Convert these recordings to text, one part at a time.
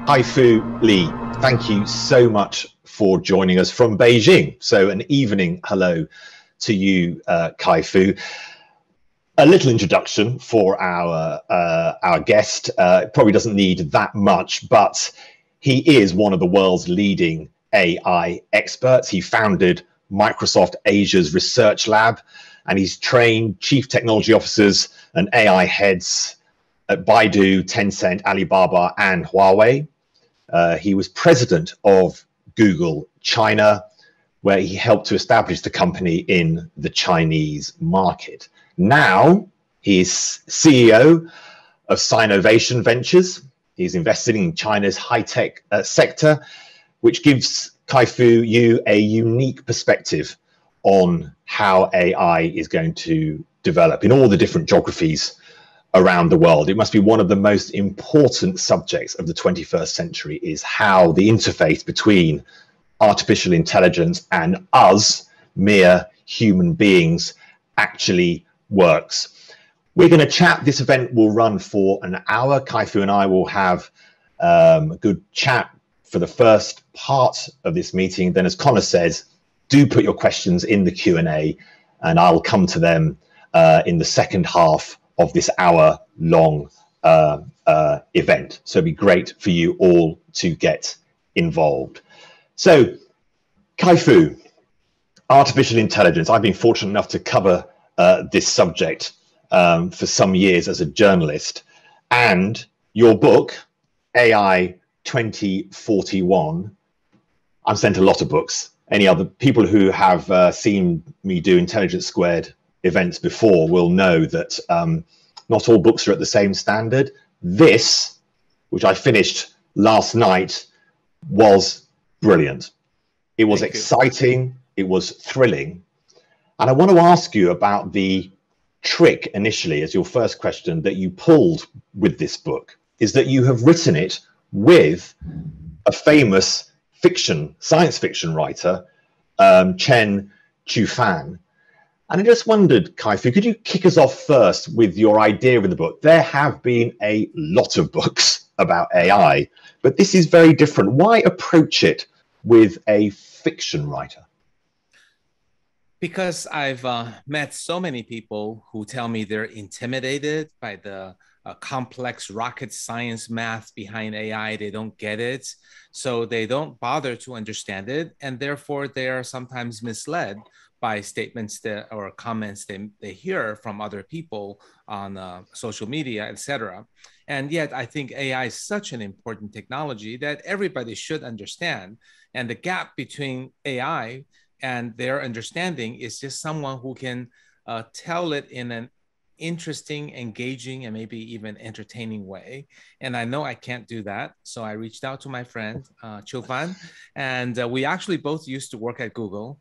Kai-Fu Lee, thank you so much for joining us from Beijing. So an evening hello to you, Kai-Fu. A little introduction for our guest. Probably doesn't need that much, but he is one of the world's leading AI experts. He founded Microsoft Asia's research lab, and he's trained chief technology officers and AI heads at Baidu, Tencent, Alibaba, and Huawei. He was president of Google China, where he helped to establish the company in the Chinese market. Now he's CEO of Sinovation Ventures. He's investing in China's high-tech sector, which gives Kai-Fu you a unique perspective on how AI is going to develop in all the different geographies around the world. It must be one of the most important subjects of the 21st century, is how the interface between artificial intelligence and us, mere human beings, actually works. We're going to chat. This event will run for an hour. Kai-Fu and I will have a good chat for the first part of this meeting. Then, as Connor says, do put your questions in the Q&A, and I'll come to them in the second half of this hour-long event. So it'd be great for you all to get involved. So, Kai-Fu, artificial intelligence. I've been fortunate enough to cover this subject for some years as a journalist, and your book, AI 2041. I've sent a lot of books. Any other people who have seen me do Intelligence Squared events before will know that not all books are at the same standard. This, which I finished last night, was brilliant. It was exciting. It was thrilling. And I want to ask you about the trick initially, as your first question, that you pulled with this book, is that you have written it with a famous science fiction writer, Chen Qiufan. And I just wondered, Kai-Fu, could you kick us off first with your idea of the book? There have been a lot of books about AI, but this is very different. Why approach it with a fiction writer? Because I've met so many people who tell me they're intimidated by the complex rocket science math behind AI. They don't get it, so they don't bother to understand it, and therefore they are sometimes misled by statements or comments they hear from other people on social media, etc. And yet I think AI is such an important technology that everybody should understand. And the gap between AI and their understanding is just someone who can tell it in an interesting, engaging, and maybe even entertaining way. And I know I can't do that. So I reached out to my friend, Qiufan, and we actually both used to work at Google,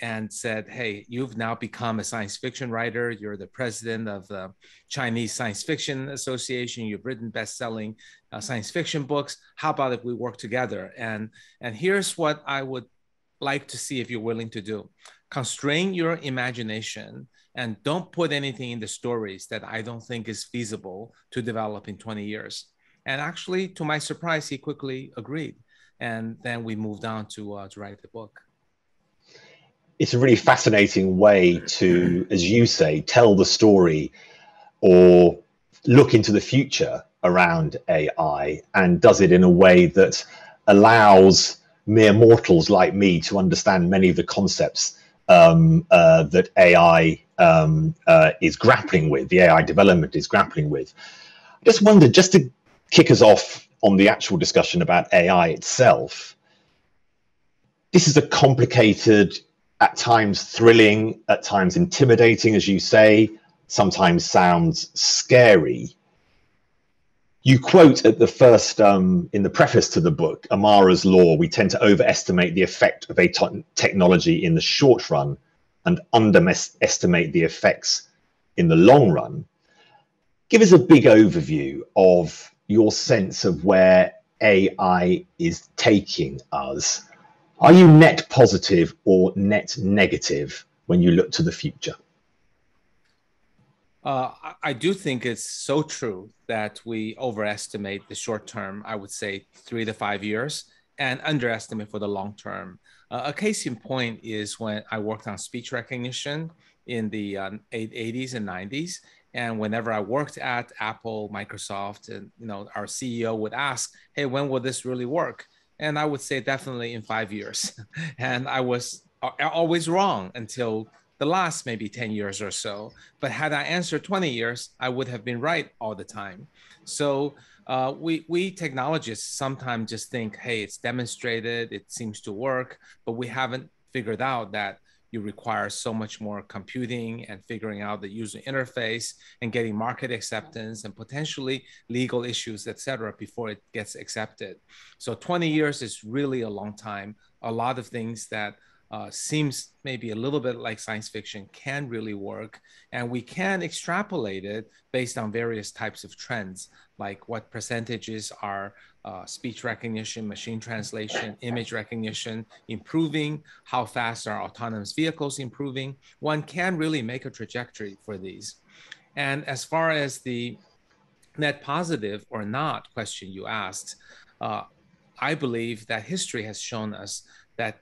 and said, hey, you've now become a science fiction writer. You're the president of the Chinese Science Fiction Association. You've written best-selling science fiction books. How about if we work together? And here's what I would like to see if you're willing to do. Constrain your imagination and don't put anything in the stories that I don't think is feasible to develop in 20 years. And actually, to my surprise, he quickly agreed. And then we moved on to write the book. It's a really fascinating way to, as you say, tell the story or look into the future around AI, and does it in a way that allows mere mortals like me to understand many of the concepts that AI is grappling with, the AI development is grappling with. I just wondered, just to kick us off on the actual discussion about AI itself, this is a complicated, at times thrilling, at times intimidating, as you say, sometimes sounds scary. You quote at the first, in the preface to the book, Amara's law: we tend to overestimate the effect of a technology in the short run and underestimate the effects in the long run. Give us a big overview of your sense of where AI is taking us. Are you net positive or net negative when you look to the future? I do think it's so true that we overestimate the short term, I would say 3 to 5 years, and underestimate for the long term. A case in point is when I worked on speech recognition in the 80s and 90s. And whenever I worked at Apple, Microsoft, and our CEO would ask, "Hey, when will this really work?" And I would say definitely in 5 years. And I was always wrong until the last maybe 10 years or so. But had I answered 20 years, I would have been right all the time. So we technologists sometimes just think, hey, it's demonstrated, it seems to work, but we haven't figured out that you require so much more computing and figuring out the user interface and getting market acceptance and potentially legal issues, et cetera, before it gets accepted. So 20 years is really a long time. A lot of things that seems maybe a little bit like science fiction can really work. And we can extrapolate it based on various types of trends, like what percentages are speech recognition, machine translation, image recognition improving, how fast are autonomous vehicles improving. One can really make a trajectory for these. And as far as the net positive or not question you asked, I believe that history has shown us that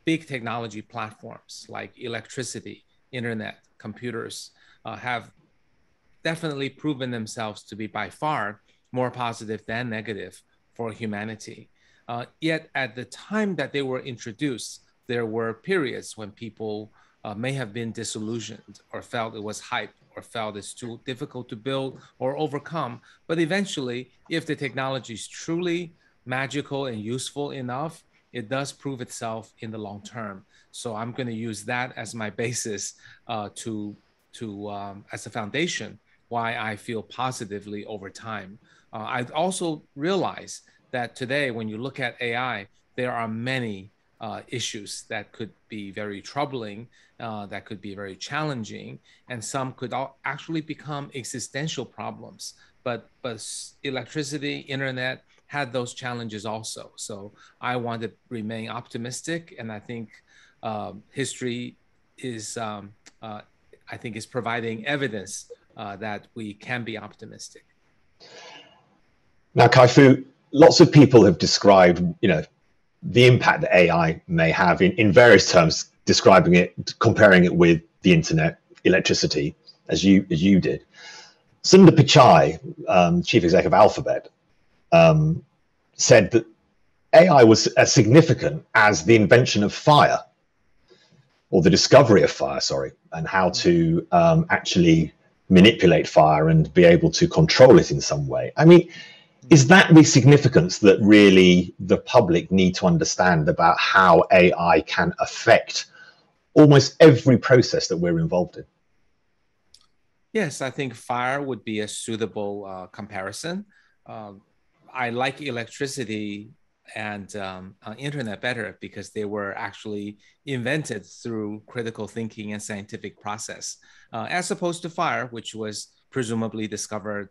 big technology platforms like electricity, internet, computers have definitely proven themselves to be by far more positive than negative for humanity. Yet at the time that they were introduced, there were periods when people may have been disillusioned or felt it was hype or felt it's too difficult to build or overcome. But eventually, if the technology is truly magical and useful enough, it does prove itself in the long term. So I'm going to use that as my basis as a foundation why I feel positively over time. I also realize that today, when you look at AI, there are many issues that could be very troubling, that could be very challenging, and some could actually become existential problems. But electricity, internet, had those challenges also. So I want to remain optimistic, and I think history is, I think, is providing evidence that we can be optimistic. Now, Kai-Fu, lots of people have described, the impact that AI may have in various terms, describing it, comparing it with the internet, electricity, as you did. Sundar Pichai, chief executive of Alphabet, said that AI was as significant as the invention of fire, or the discovery of fire, sorry, and how to actually manipulate fire and be able to control it in some way. I mean, is that the significance that really the public need to understand about how AI can affect almost every process that we're involved in? Yes, I think fire would be a suitable comparison. I like electricity and internet better because they were actually invented through critical thinking and scientific process, as opposed to fire, which was presumably discovered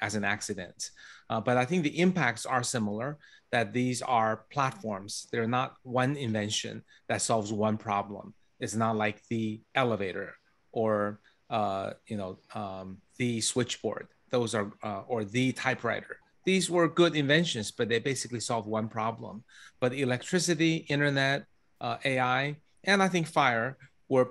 as an accident. But I think the impacts are similar, that these are platforms. They're not one invention that solves one problem. It's not like the elevator or the switchboard. Those are, or the typewriter. These were good inventions, but they basically solve one problem. But electricity, internet, AI, and I think fire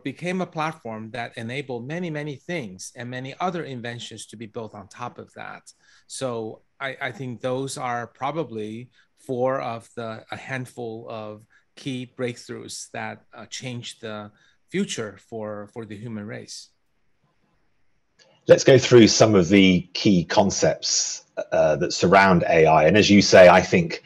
became a platform that enabled many, many things and many other inventions to be built on top of that. So I think those are probably four of a handful of key breakthroughs that changed the future for the human race. Let's go through some of the key concepts that surround AI. And as you say, I think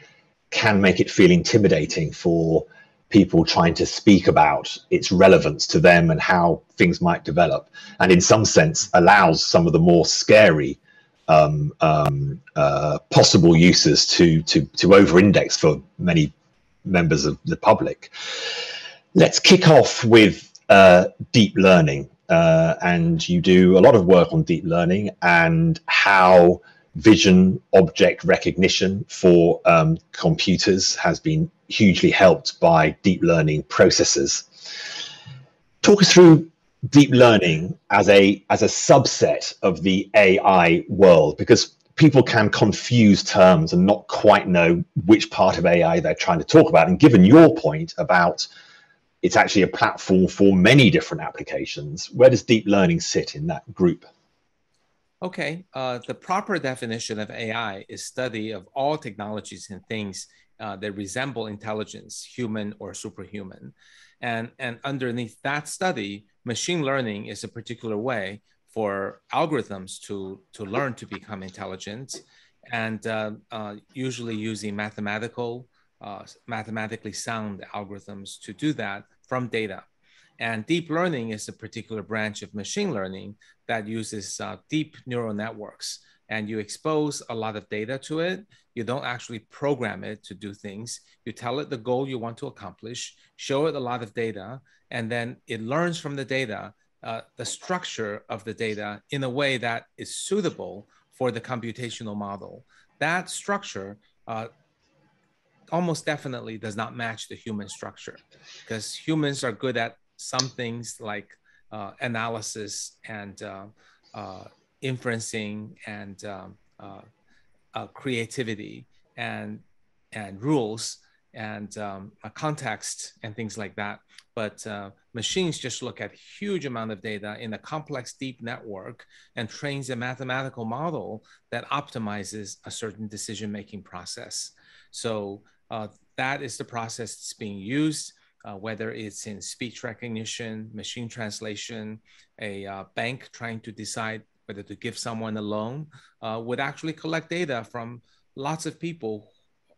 can make it feel intimidating for people trying to speak about its relevance to them and how things might develop. And in some sense, allows some of the more scary possible uses to over-index for many members of the public. Let's kick off with deep learning. And you do a lot of work on deep learning and how vision object recognition for computers has been hugely helped by deep learning processes. Talk us through deep learning as a subset of the AI world, because people can confuse terms and not quite know which part of AI they're trying to talk about. And given your point about it's actually a platform for many different applications, where does deep learning sit in that group? Okay, the proper definition of AI is study of all technologies and things that resemble intelligence, human or superhuman. And underneath that study, machine learning is a particular way for algorithms to learn to become intelligent, and usually using mathematically sound algorithms to do that from data. And deep learning is a particular branch of machine learning that uses deep neural networks. And you expose a lot of data to it. You don't actually program it to do things. You tell it the goal you want to accomplish, show it a lot of data, and then it learns from the data, the structure of the data in a way that is suitable for the computational model. That structure almost definitely does not match the human structure, because humans are good at some things like analysis and inferencing and creativity and rules and a context and things like that. But machines just look at huge amount of data in a complex deep network and trains a mathematical model that optimizes a certain decision-making process. So that is the process that's being used, whether it's in speech recognition, machine translation, a bank trying to decide whether to give someone a loan, would actually collect data from lots of people,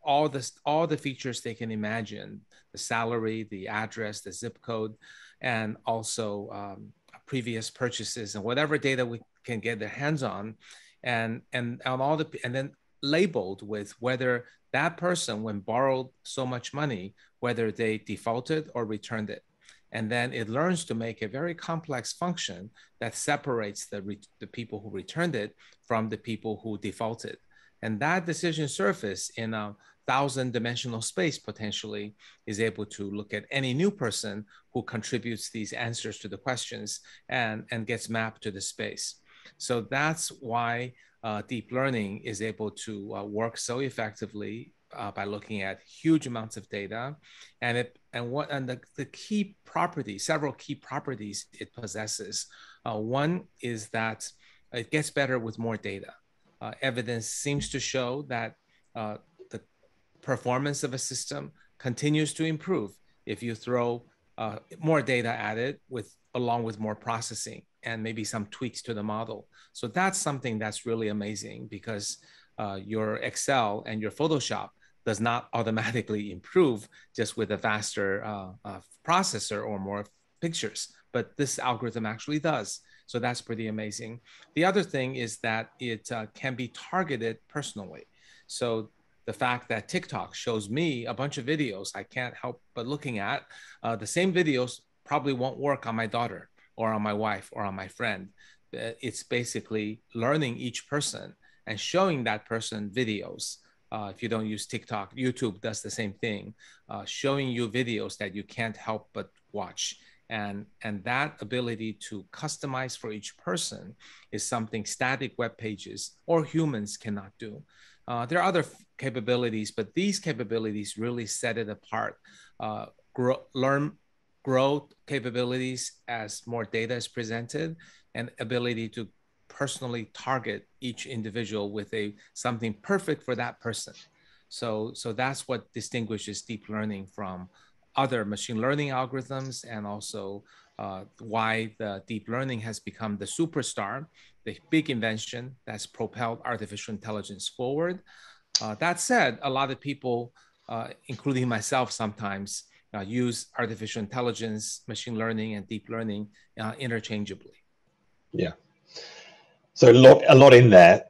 all the features they can imagine, the salary, the address, the zip code, and also previous purchases and whatever data we can get their hands on, and then labeled with whether that person, when borrowed so much money, whether they defaulted or returned it. And then it learns to make a very complex function that separates the people who returned it from the people who defaulted. And that decision surface in a 1,000-dimensional space potentially is able to look at any new person who contributes these answers to the questions and gets mapped to the space. So that's why deep learning is able to work so effectively by looking at huge amounts of data, and the key properties, several key properties it possesses. One is that it gets better with more data. Evidence seems to show that the performance of a system continues to improve if you throw more data at it along with more processing and maybe some tweaks to the model. So that's something that's really amazing, because your Excel and your Photoshop does not automatically improve just with a faster processor or more pictures, but this algorithm actually does. So that's pretty amazing. The other thing is that it can be targeted personally. So the fact that TikTok shows me a bunch of videos I can't help but looking at, the same videos probably won't work on my daughter or on my wife or on my friend. It's basically learning each person and showing that person videos. If you don't use TikTok, YouTube does the same thing, showing you videos that you can't help but watch. And that ability to customize for each person is something static web pages or humans cannot do. There are other capabilities, but these capabilities really set it apart. Grow capabilities as more data is presented, and ability to personally target each individual with something perfect for that person. So that's what distinguishes deep learning from other machine learning algorithms, and also why the deep learning has become the superstar, the big invention that's propelled artificial intelligence forward. That said, a lot of people, including myself sometimes, use artificial intelligence, machine learning, and deep learning interchangeably. Yeah. So a lot in there.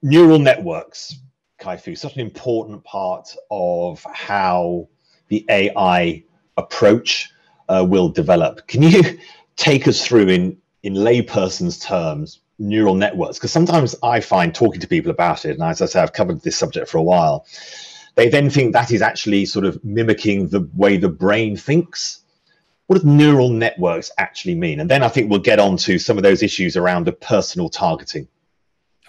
Neural networks, Kai-Fu, such an important part of how the AI approach will develop. Can you take us through in layperson's terms neural networks? Because sometimes I find talking to people about it, and as I say, I've covered this subject for a while, they then think that is actually sort of mimicking the way the brain thinks. what do neural networks actually mean? And then I think we'll get on to some of those issues around the personal targeting.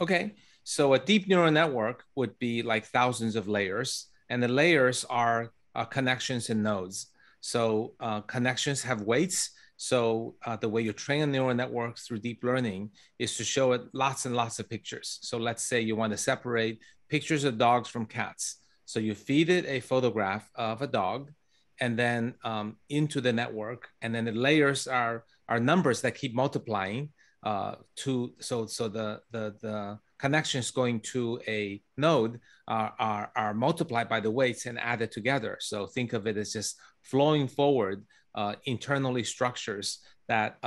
Okay, so a deep neural network would be like thousands of layers, and the layers are connections and nodes. So connections have weights. So the way you train a neural network through deep learning is to show it lots and lots of pictures. So let's say you want to separate pictures of dogs from cats. So you feed it a photograph of a dog, and then into the network, and then the layers are numbers that keep multiplying. So the connections going to a node are multiplied by the weights and added together. So think of it as just flowing forward internally structures that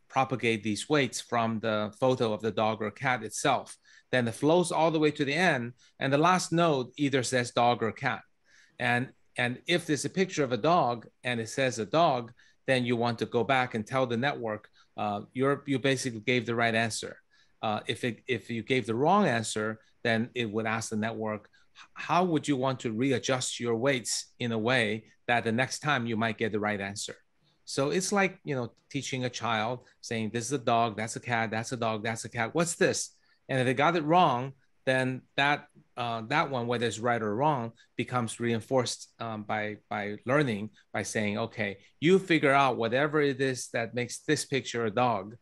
propagate these weights from the photo of the dog or cat itself. Then it flows all the way to the end, and the last node either says dog or cat. And if there's a picture of a dog and it says a dog, then you want to go back and tell the network you basically gave the right answer. If you gave the wrong answer, then it would ask the network, how would you want to readjust your weights in a way that the next time you might get the right answer? So it's like, teaching a child, saying, this is a dog, that's a cat, that's a dog, that's a cat. What's this? And if they got it wrong, then that one, whether it's right or wrong, becomes reinforced by learning, by saying, okay, you figure out whatever it is that makes this picture a dog,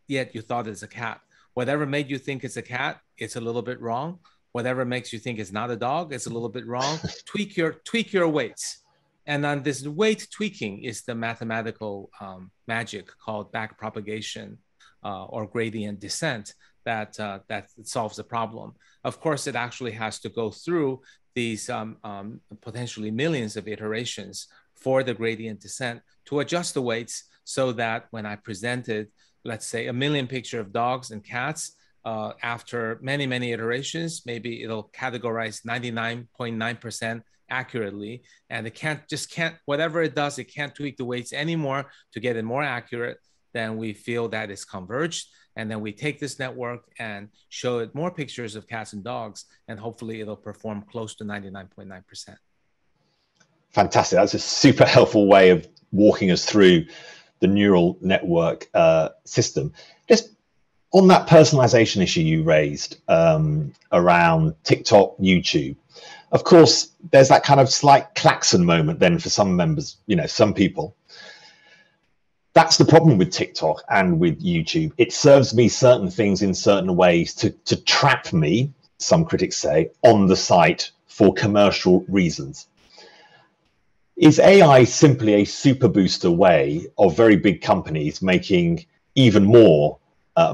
yet you thought it's a cat. Whatever made you think it's a cat, it's a little bit wrong. Whatever makes you think it's not a dog, it's a little bit wrong. Tweak your weights. And then this weight tweaking is the mathematical magic called backpropagation or gradient descent that solves the problem. Of course, it actually has to go through these potentially millions of iterations for the gradient descent to adjust the weights so that when I presented, let's say, 1 million pictures of dogs and cats, after many, many iterations, maybe it'll categorize 99.9% accurately, and it can't, whatever it does, it can't tweak the weights anymore to get it more accurate. Then we feel that it's converged, and then we take this network and show it more pictures of cats and dogs, and hopefully it'll perform close to 99.9%. Fantastic. That's a super helpful way of walking us through the neural network system. Just on that personalization issue you raised around TikTok, YouTube, of course, there's that kind of slight klaxon moment then for some members, some people. That's the problem with TikTok and with YouTube. It serves me certain things in certain ways to trap me, some critics say, on the site for commercial reasons. Is AI simply a super booster way of very big companies making even more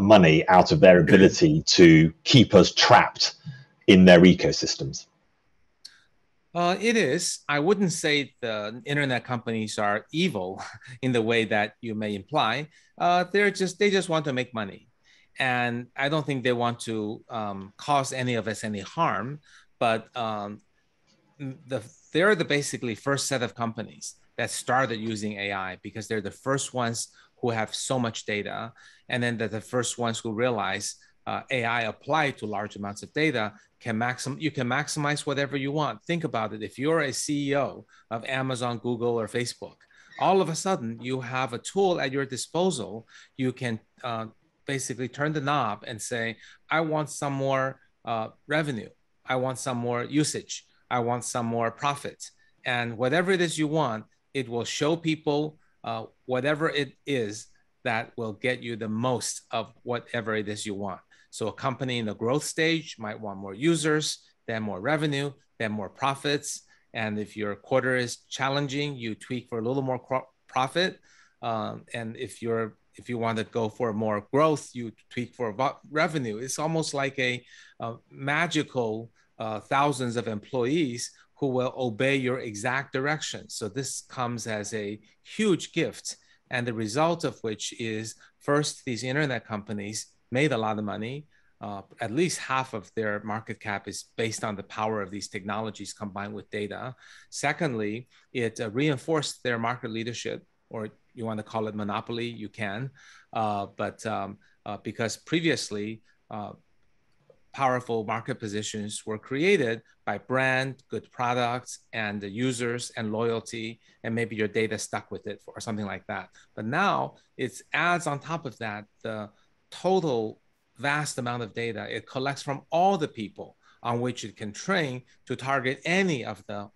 money out of their ability to keep us trapped in their ecosystems? It is. I wouldn't say the internet companies are evil in the way that you may imply. They just want to make money, and I don't think they want to cause any of us any harm. But they're the basically first set of companies that started using AI because they're the first ones who have so much data, and then they're the first ones who realize AI applied to large amounts of data you can maximize whatever you want. Think about it. If you're a CEO of Amazon, Google, or Facebook, all of a sudden you have a tool at your disposal. You can basically turn the knob and say, I want some more revenue. I want some more usage. I want some more profit. And whatever it is you want, it will show people whatever it is that will get you the most of whatever it is you want. So a company in the growth stage might want more users, then more revenue, then more profits. And if your quarter is challenging, you tweak for a little more profit. And if you want to go for more growth, you tweak for revenue. It's almost like a magical thousands of employees who will obey your exact direction. So this comes as a huge gift. And the result of which is, first, these internet companies made a lot of money. At least half of their market cap is based on the power of these technologies combined with data. Secondly, it reinforced their market leadership, or you want to call it monopoly, you can. But because previously, powerful market positions were created by brand, good products, and the users and loyalty, and maybe your data stuck with it or something like that. But now it adds on top of that the total vast amount of data it collects from all the people on which it can train to target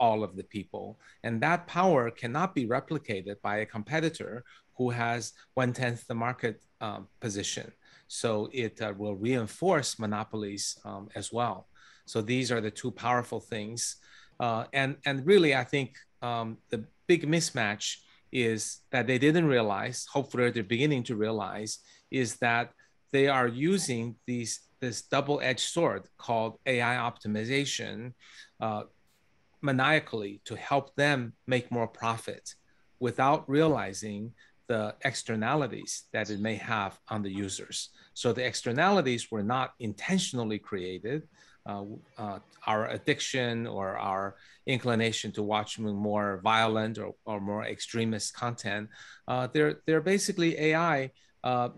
all of the people. And that power cannot be replicated by a competitor who has 1/10 the market position. So it will reinforce monopolies as well. So these are the two powerful things. And really, I think the big mismatch is that they didn't realize, hopefully they're beginning to realize, is that they are using this double-edged sword called AI optimization maniacally to help them make more profit without realizing the externalities that it may have on the users. So the externalities were not intentionally created. Our addiction or our inclination to watch more violent or more extremist content, they're basically AI,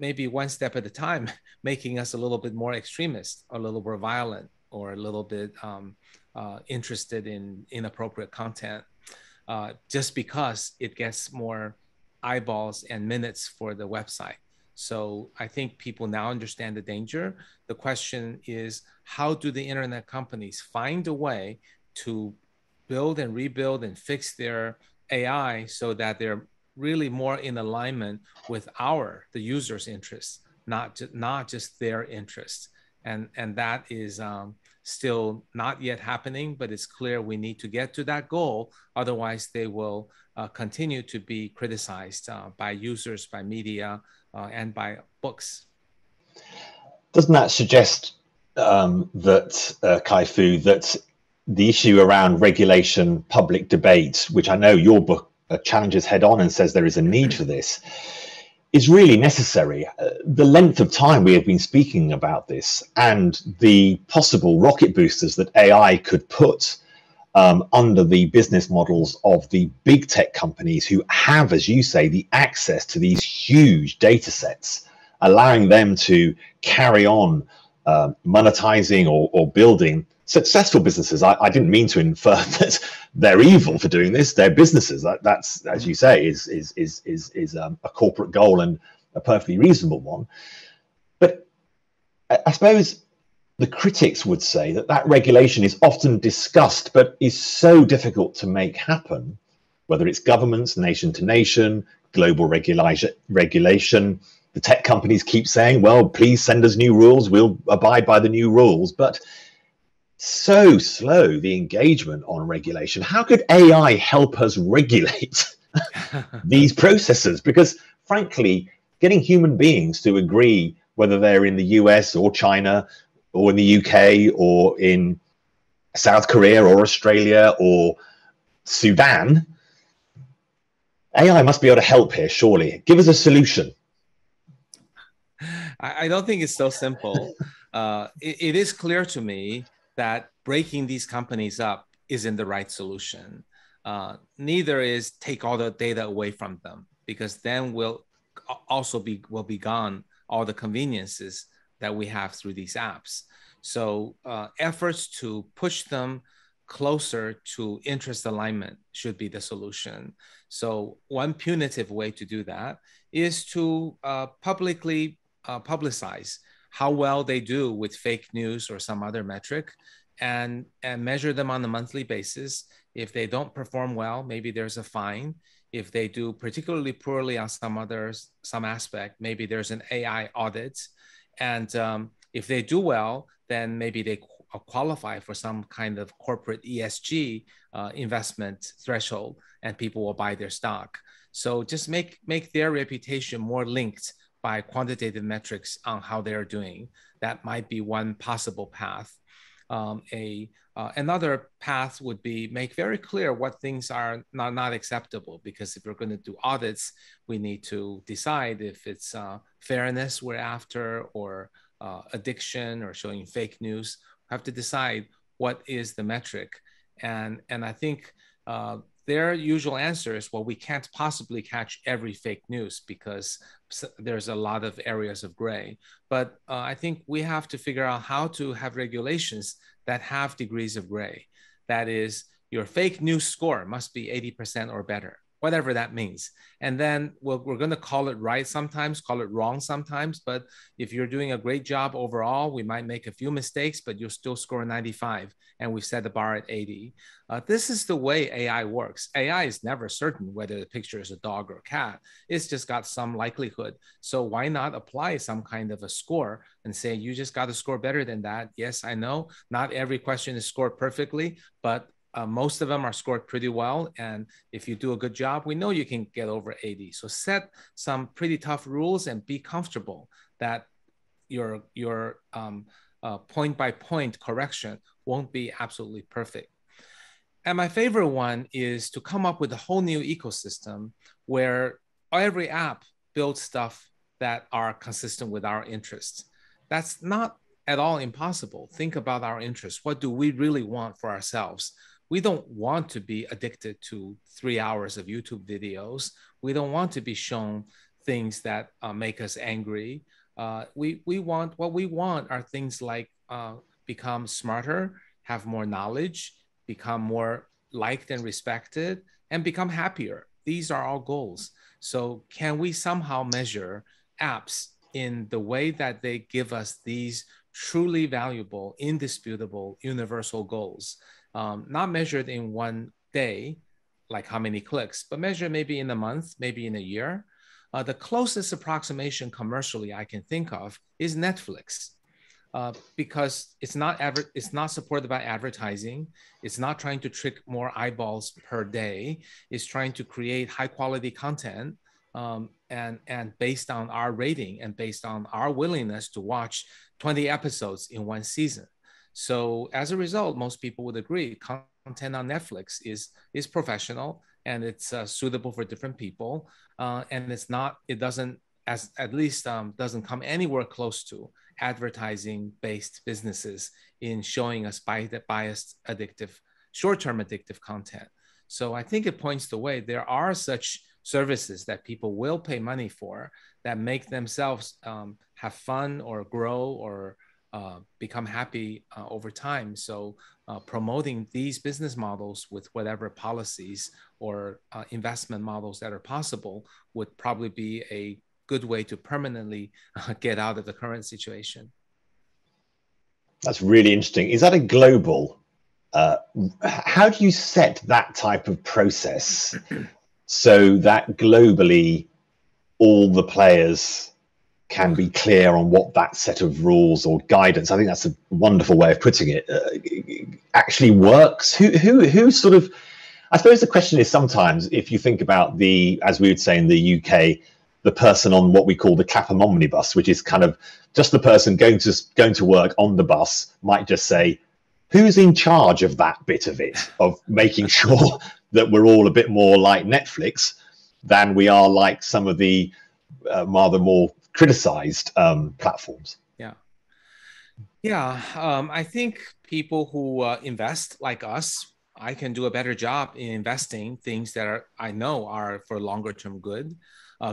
maybe one step at a time, making us a little bit more extremist, a little more violent, or a little bit interested in inappropriate content, just because it gets more eyeballs and minutes for the website. So I think people now understand the danger. The question is, how do the internet companies find a way to build and rebuild and fix their AI so that they're really more in alignment with the users' interests, not just their interests. And that is still not yet happening, but it's clear we need to get to that goal. Otherwise, they will continue to be criticized by users, by media, and by books. Doesn't that suggest that, Kai-Fu, that the issue around regulation, public debate, which I know your book challenges head on and says there is a need for this, is really necessary? The length of time we have been speaking about this and the possible rocket boosters that AI could put under the business models of the big tech companies who have, as you say, the access to these huge data sets, allowing them to carry on monetizing or building successful businesses. I didn't mean to infer that they're evil for doing this. They're businesses. That's, as you say, is a corporate goal and a perfectly reasonable one. But I suppose the critics would say that regulation is often discussed, but is so difficult to make happen, whether it's governments, nation to nation, global regulation. The tech companies keep saying, well, please send us new rules. We'll abide by the new rules. But so slow, the engagement on regulation. How could AI help us regulate these processes? Because frankly, getting human beings to agree, whether they're in the US or China or in the UK or in South Korea or Australia or Sudan, AI must be able to help here, surely. Give us a solution. I don't think it's so simple. It is clear to me that breaking these companies up isn't the right solution. Neither is take all the data away from them, because then will be gone all the conveniences that we have through these apps. So efforts to push them closer to interest alignment should be the solution. So one punitive way to do that is to publicly publicize how well they do with fake news or some other metric, and measure them on a monthly basis. If they don't perform well, maybe there's a fine. If they do particularly poorly on some aspect, maybe there's an AI audit. And if they do well, then maybe they qualify for some kind of corporate ESG investment threshold, and people will buy their stock. So just make their reputation more linked by quantitative metrics on how they're doing. That might be one possible path. Another path would be make very clear what things are not acceptable, because if we're going to do audits, we need to decide if it's fairness we're after, or addiction, or showing fake news. We have to decide what is the metric. And I think their usual answer is, well, we can't possibly catch every fake news because there's a lot of areas of gray. But I think we have to figure out how to have regulations that have degrees of gray. That is, your fake news score must be 80% or better, whatever that means. And then we're going to call it right sometimes, call it wrong sometimes. But if you're doing a great job overall, we might make a few mistakes, but you'll still score 95. And we set the bar at 80. This is the way AI works. AI is never certain whether the picture is a dog or a cat. It's just got some likelihood. So why not apply some kind of a score and say, you just got to score better than that? Yes, I know not every question is scored perfectly, but most of them are scored pretty well. And if you do a good job, we know you can get over 80. So set some pretty tough rules and be comfortable that your point by point correction won't be absolutely perfect. And my favorite one is to come up with a whole new ecosystem where every app builds stuff that are consistent with our interests. That's not at all impossible. Think about our interests. What do we really want for ourselves? We don't want to be addicted to 3 hours of YouTube videos. We don't want to be shown things that make us angry. We want, what we want are things like become smarter, have more knowledge, become more liked and respected, and become happier. These are all goals. So can we somehow measure apps in the way that they give us these truly valuable, indisputable, universal goals? Not measured in one day, like how many clicks, but measured maybe in a month, maybe in a year. The closest approximation commercially I can think of is Netflix, because it's not supported by advertising. It's not trying to trick more eyeballs per day. It's trying to create high quality content, and based on our rating and based on our willingness to watch 20 episodes in one season. So as a result, most people would agree content on Netflix is professional and it's suitable for different people, and it doesn't come anywhere close to advertising-based businesses in showing us biased, addictive, short-term addictive content. So I think it points the way. There are such services that people will pay money for that make themselves have fun or grow or become happy over time. So promoting these business models with whatever policies or investment models that are possible would probably be a good way to permanently get out of the current situation. That's really interesting. Is that a global? How do you set that type of process so that globally all the players can be clear on what that set of rules or guidance, I think that's a wonderful way of putting it, actually works? Who sort of, I suppose the question is sometimes if you think about as we would say in the UK, the person on what we call the Clapham omnibus, which is kind of just the person going to work on the bus might just say, who's in charge of that bit of it, of making sure that we're all a bit more like Netflix than we are like some of the rather more criticized platforms? I think people who invest like us, I can do a better job in investing things that I know are for longer term good.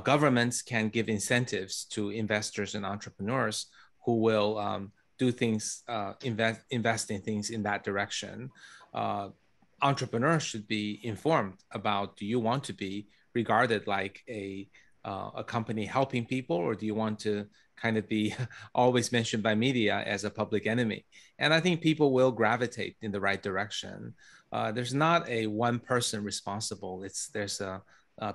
Governments can give incentives to investors and entrepreneurs who will do things, invest in things in that direction. Entrepreneurs should be informed about, do you want to be regarded like a company helping people, or do you want to kind of be always mentioned by media as a public enemy? And I think people will gravitate in the right direction. There's not a one person responsible. There's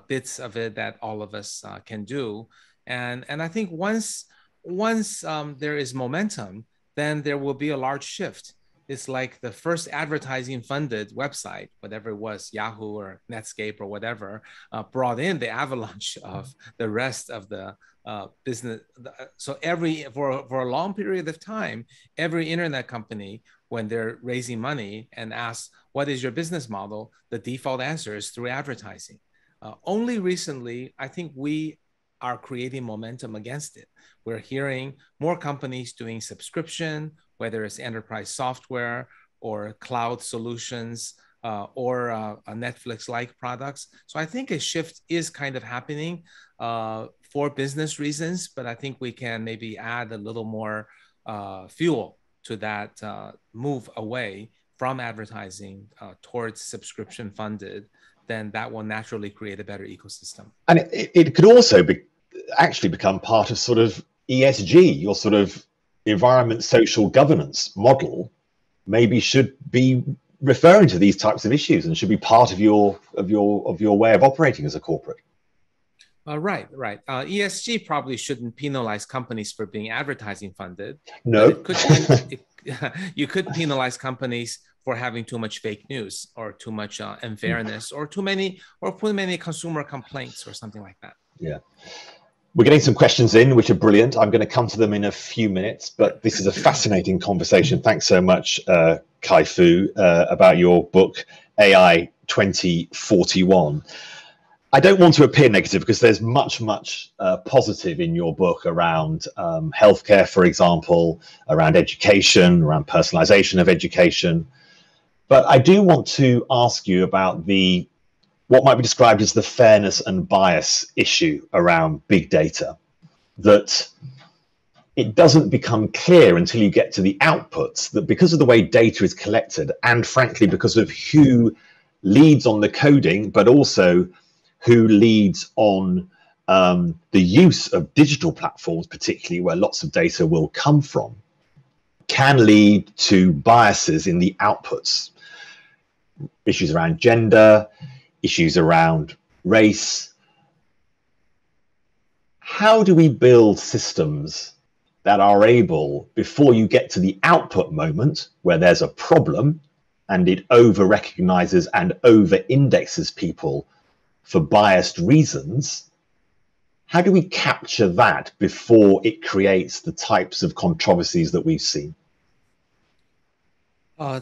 bits of it that all of us can do. And I think once there is momentum, then there will be a large shift. It's like the first advertising funded website, whatever it was, Yahoo or Netscape or whatever, brought in the avalanche of the rest of the business. So for a long period of time, every internet company, when they're raising money and ask, what is your business model? The default answer is through advertising. Only recently, I think we are creating momentum against it. We're hearing more companies doing subscription, whether it's enterprise software or cloud solutions, or Netflix-like products. So I think a shift is kind of happening for business reasons, but I think we can maybe add a little more fuel to that move away from advertising towards subscription funded. Then that will naturally create a better ecosystem. And it could also actually become part of sort of ESG, your sort of environment, social governance model maybe should be referring to these types of issues and should be part of your way of operating as a corporate. Right. ESG probably shouldn't penalize companies for being advertising funded. No. You could penalize companies for having too much fake news or too much unfairness or too many consumer complaints or something like that. Yeah. We're getting some questions in, which are brilliant. I'm going to come to them in a few minutes, but this is a fascinating conversation. Thanks so much, Kai-Fu, about your book, AI 2041. I don't want to appear negative because there's much positive in your book around healthcare, for example, around education, around personalization of education. But I do want to ask you about what might be described as the fairness and bias issue around big data, that it doesn't become clear until you get to the outputs that because of the way data is collected and frankly because of who leads on the coding, but also who leads on the use of digital platforms, particularly where lots of data will come from, can lead to biases in the outputs. Issues around gender, issues around race. How do we build systems that are able, before you get to the output moment where there's a problem and it over-recognizes and over-indexes people for biased reasons, how do we capture that before it creates the types of controversies that we've seen?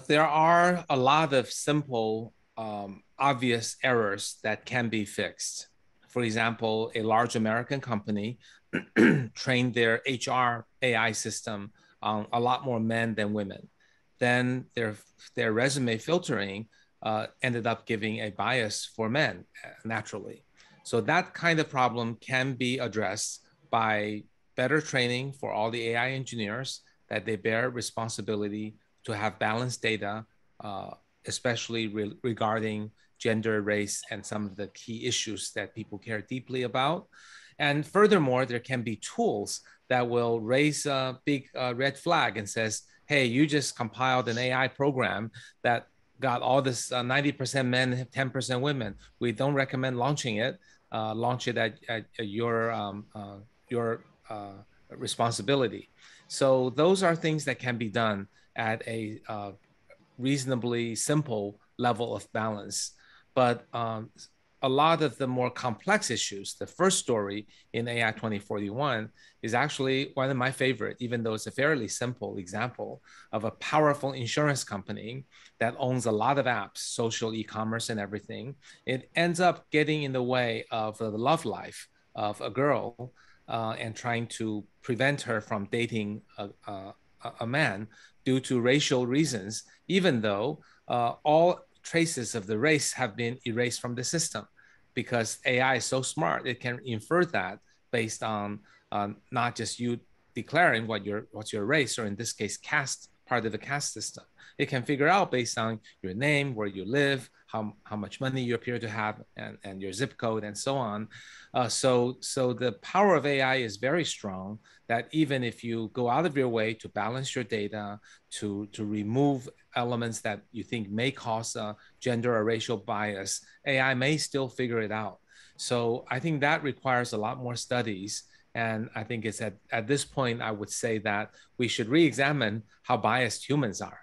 There are a lot of simple, obvious errors that can be fixed. For example, a large American company trained their HR AI system on a lot more men than women. Then their resume filtering ended up giving a bias for men naturally. So that kind of problem can be addressed by better training for all the AI engineers, that they bear responsibility to have balanced data, especially regarding gender, race, and some of the key issues that people care deeply about. And furthermore, there can be tools that will raise a big red flag and says, hey, you just compiled an AI program that got all this 90% men, 10% women. We don't recommend launching it. Launch it at your responsibility. So those are things that can be done at a reasonably simple level of balance. But a lot of the more complex issues, the first story in AI 2041 is actually one of my favorite, even though it's a fairly simple example of a powerful insurance company that owns a lot of apps, social e-commerce and everything. It ends up getting in the way of the love life of a girl and trying to prevent her from dating a man due to racial reasons, even though all traces of the race have been erased from the system, because AI is so smart, it can infer that based on not just you declaring what's your race, or in this case, caste, part of the caste system. It can figure out based on your name, where you live, how much money you appear to have, and your zip code, and so on. So the power of AI is very strong, that even if you go out of your way to balance your data, to remove elements that you think may cause a gender or racial bias, AI may still figure it out. So I think that requires a lot more studies. And I think it's at this point, I would say that we should re-examine how biased humans are.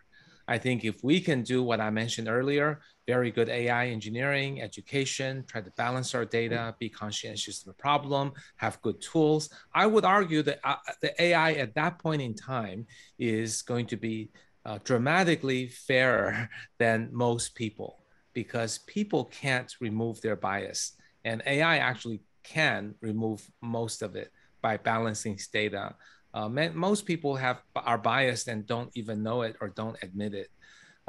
I think if we can do what I mentioned earlier, very good AI engineering, education, try to balance our data, be conscientious of the problem, have good tools, I would argue that the AI at that point in time is going to be dramatically fairer than most people, because people can't remove their bias. And AI actually can remove most of it by balancing data. Most people are biased and don't even know it or don't admit it.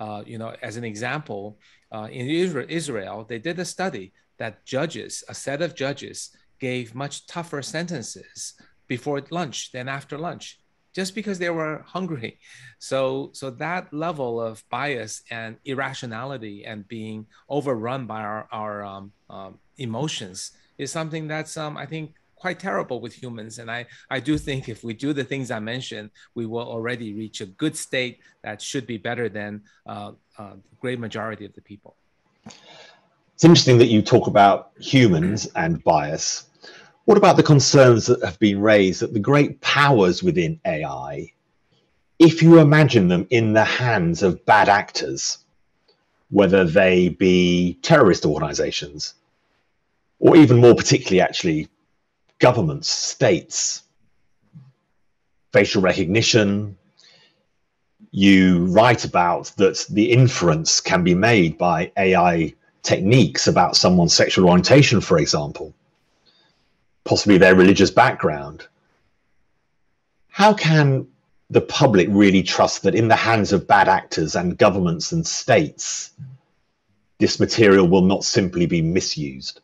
As an example, in Israel, they did a study that a set of judges gave much tougher sentences before lunch than after lunch, just because they were hungry. So that level of bias and irrationality and being overrun by our emotions is something that's, I think, quite terrible with humans. And I do think if we do the things I mentioned, we will already reach a good state that should be better than the great majority of the people. It's interesting that you talk about humans and bias. What about the concerns that have been raised that the great powers within AI, if you imagine them in the hands of bad actors, whether they be terrorist organizations, or even more particularly, actually, governments, states, facial recognition, you write about that the inference can be made by AI techniques about someone's sexual orientation, for example, possibly their religious background. How can the public really trust that in the hands of bad actors and governments and states, this material will not simply be misused?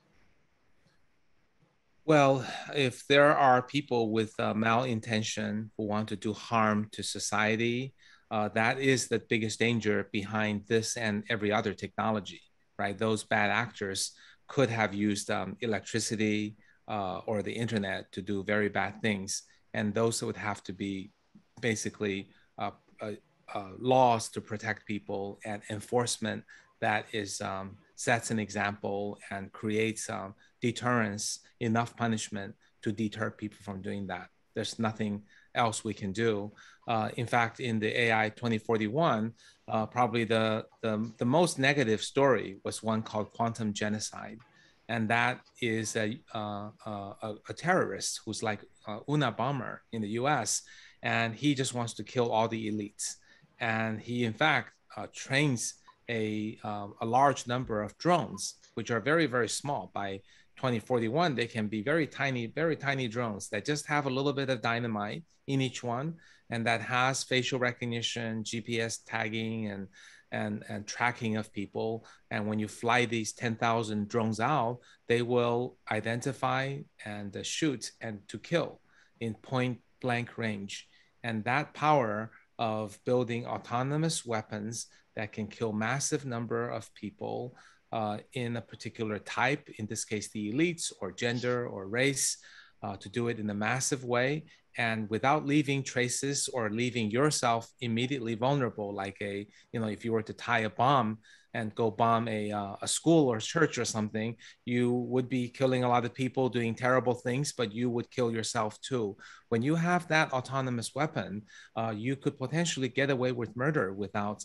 Well, if there are people with malintention who want to do harm to society, that is the biggest danger behind this and every other technology, right? Those bad actors could have used electricity or the internet to do very bad things. And those would have to be basically laws to protect people and enforcement that is sets an example and creates deterrence, enough punishment to deter people from doing that. There's nothing else we can do. In fact, in the AI 2041, probably the most negative story was one called Quantum Genocide. And that is a terrorist who's like Una Bomber in the US, and he just wants to kill all the elites. And he, in fact, trains a large number of drones, which are very, very small. By 2041, they can be very tiny drones that just have a little bit of dynamite in each one, and that has facial recognition, GPS tagging, and tracking of people. And when you fly these 10,000 drones out, they will identify and shoot and to kill in point blank range. And that power of building autonomous weapons that can kill massive number of people in a particular type, in this case, the elites or gender or race, to do it in a massive way and without leaving traces or leaving yourself immediately vulnerable, like if you were to tie a bomb and go bomb a school or church or something, you would be killing a lot of people, doing terrible things, but you would kill yourself too. When you have that autonomous weapon, you could potentially get away with murder without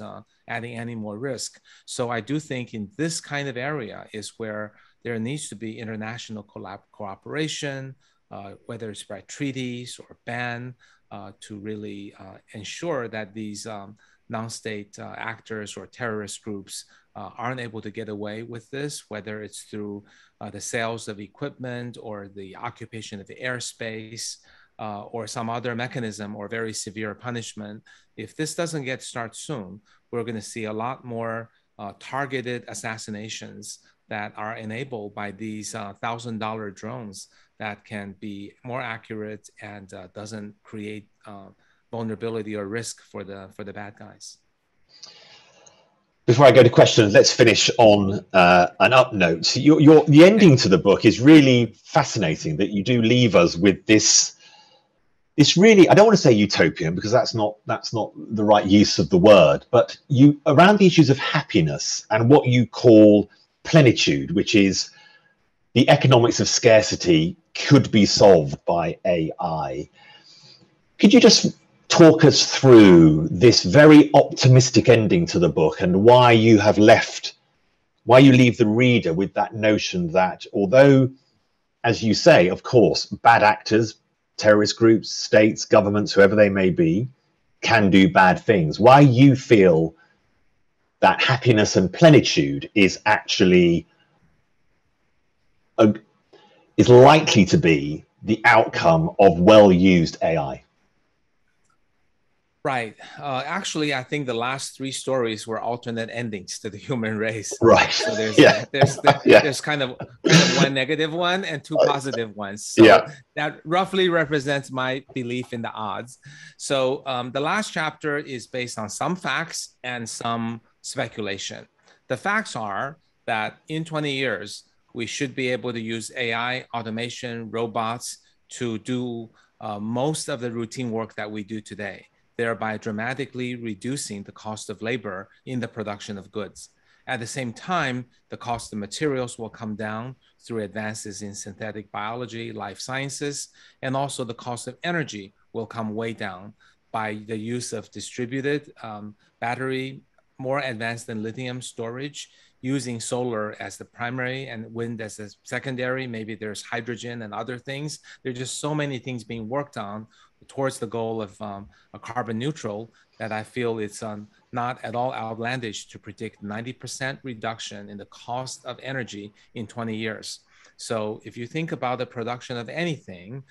adding any more risk. So I do think in this kind of area is where there needs to be international cooperation, whether it's by treaties or ban, to really ensure that these non-state actors or terrorist groups aren't able to get away with this, whether it's through the sales of equipment or the occupation of the airspace or some other mechanism or very severe punishment. If this doesn't get started soon, we're going to see a lot more targeted assassinations that are enabled by these $1,000 drones that can be more accurate and doesn't create vulnerability or risk for the bad guys. Before I go to questions, let's finish on an up note. The ending to the book is really fascinating, that you do leave us with this really, I don't want to say utopian because that's not the right use of the word, but around the issues of happiness and what you call plenitude, which is the economics of scarcity could be solved by AI. Could you just talk us through this very optimistic ending to the book and why you leave the reader with that notion that although, as you say, of course, bad actors, terrorist groups, states, governments, whoever they may be, can do bad things, why you feel that happiness and plenitude is actually is likely to be the outcome of well-used AI? Right. Actually, I think the last three stories were alternate endings to the human race. Right. So Yeah. Yeah. there's kind of one negative one and two positive ones. So Yeah. that roughly represents my belief in the odds. So the last chapter is based on some facts and some speculation. The facts are that in 20 years, we should be able to use AI, automation, robots to do most of the routine work that we do today, thereby dramatically reducing the cost of labor in the production of goods. At the same time, the cost of materials will come down through advances in synthetic biology, life sciences, and also the cost of energy will come way down by the use of distributed battery, more advanced than lithium storage, using solar as the primary and wind as the secondary. Maybe there's hydrogen and other things. There's just so many things being worked on towards the goal of a carbon neutral that I feel it's not at all outlandish to predict 90% reduction in the cost of energy in 20 years. So if you think about the production of anything,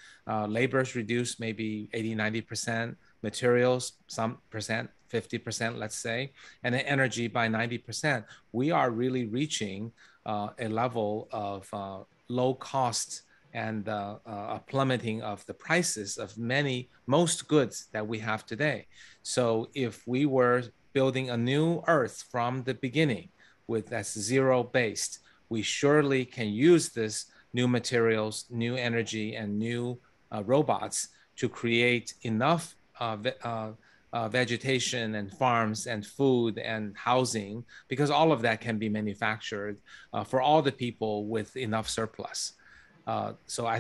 labor is reduced maybe 80, 90%, materials, some percent, 50%, let's say, and then energy by 90%. We are really reaching a level of low cost and a plummeting of the prices of most goods that we have today. So if we were building a new earth from the beginning with that's zero based, we surely can use this new materials, new energy, and new robots to create enough vegetation and farms and food and housing, because all of that can be manufactured for all the people with enough surplus. So I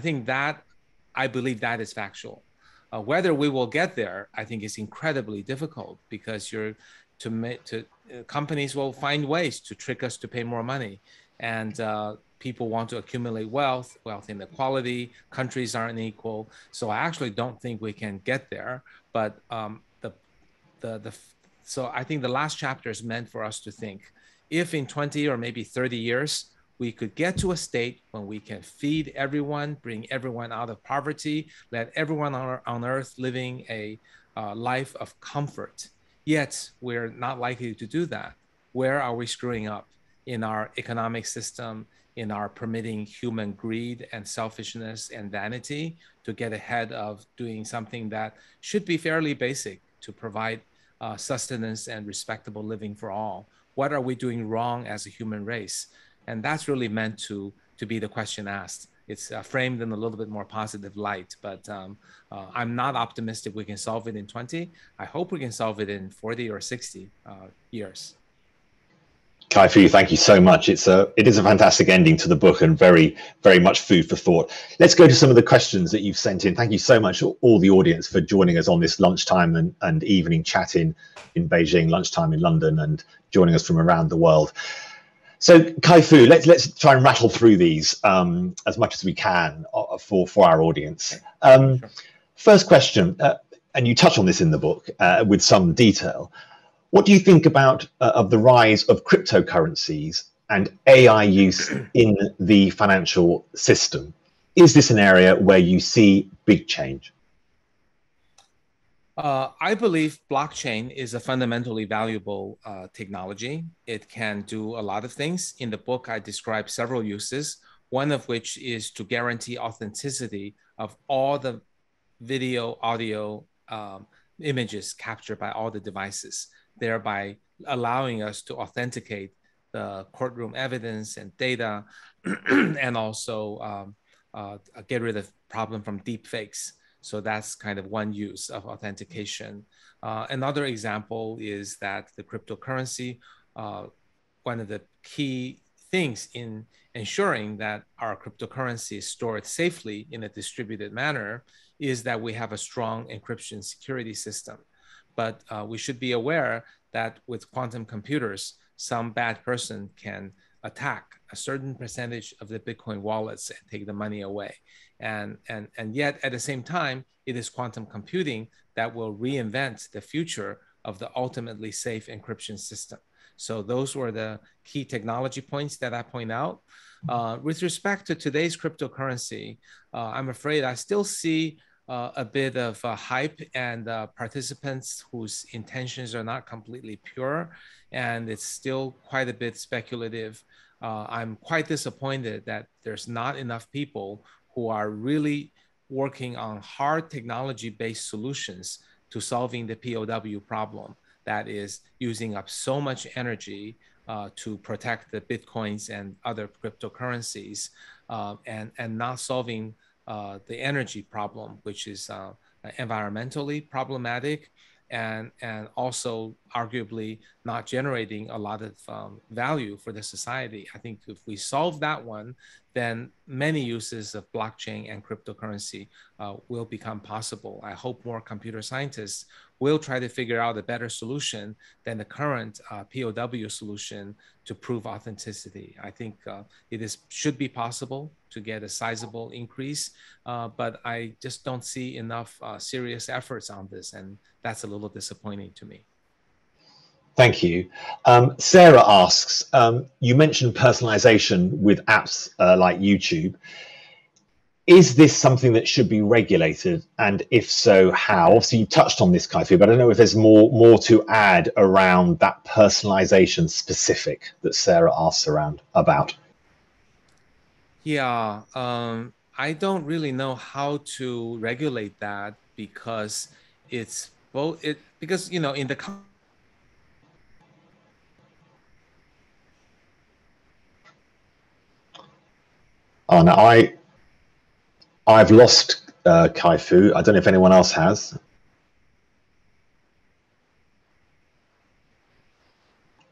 believe that is factual. Whether we will get there, I think is incredibly difficult because companies will find ways to trick us to pay more money, and people want to accumulate wealth inequality, countries aren't equal. So I actually don't think we can get there. But so I think the last chapter is meant for us to think if in 20 or maybe 30 years we could get to a state when we can feed everyone, bring everyone out of poverty, let everyone on earth living a life of comfort. Yet we're not likely to do that. Where are we screwing up in our economic system, in our permitting human greed and selfishness and vanity to get ahead of doing something that should be fairly basic to provide sustenance and respectable living for all? What are we doing wrong as a human race? And that's really meant to be the question asked. It's framed in a little bit more positive light, but I'm not optimistic we can solve it in 20. I hope we can solve it in 40 or 60 years. Kai-Fu, thank you so much. It is a fantastic ending to the book and very, very much food for thought. Let's go to some of the questions that you've sent in. Thank you so much, all the audience, for joining us on this lunchtime and evening chat in Beijing, lunchtime in London, and joining us from around the world. So Kai-Fu, let's try and rattle through these as much as we can for our audience. Sure. First question, and you touch on this in the book with some detail. What do you think about of the rise of cryptocurrencies and AI use in the financial system? Is this an area where you see big change? I believe blockchain is a fundamentally valuable technology. It can do a lot of things. In the book, I describe several uses, one of which is to guarantee authenticity of all the video, audio, images captured by all the devices, thereby allowing us to authenticate the courtroom evidence and data, and also get rid of the problem from deep fakes. So that's kind of one use of authentication. Another example is that the cryptocurrency, one of the key things in ensuring that our cryptocurrency is stored safely in a distributed manner is that we have a strong encryption security system. But we should be aware that with quantum computers, some bad person can attack a certain percentage of the Bitcoin wallets and take the money away. And yet at the same time, it is quantum computing that will reinvent the future of the ultimately safe encryption system. So those were the key technology points that I point out. With respect to today's cryptocurrency, I'm afraid I still see a bit of hype and participants whose intentions are not completely pure, and it's still quite a bit speculative. I'm quite disappointed that there's not enough people who are really working on hard technology-based solutions to solving the POW problem that is using up so much energy to protect the Bitcoins and other cryptocurrencies, and not solving the energy problem, which is environmentally problematic, and also arguably not generating a lot of value for the society. I think if we solve that one, then many uses of blockchain and cryptocurrency will become possible. I hope more computer scientists will try to figure out a better solution than the current POW solution to prove authenticity. I think should be possible to get a sizable increase, but I just don't see enough serious efforts on this, and that's a little disappointing to me. Thank you. Sarah asks, you mentioned personalization with apps like YouTube. Is this something that should be regulated? And if so, how? Obviously, you touched on this, Kai-Fu, but I don't know if there's more to add around that personalization specific that Sarah asks about. Yeah, I don't really know how to regulate that because it's both because in the Oh, no, I've lost Kai-Fu. I don't know if anyone else has.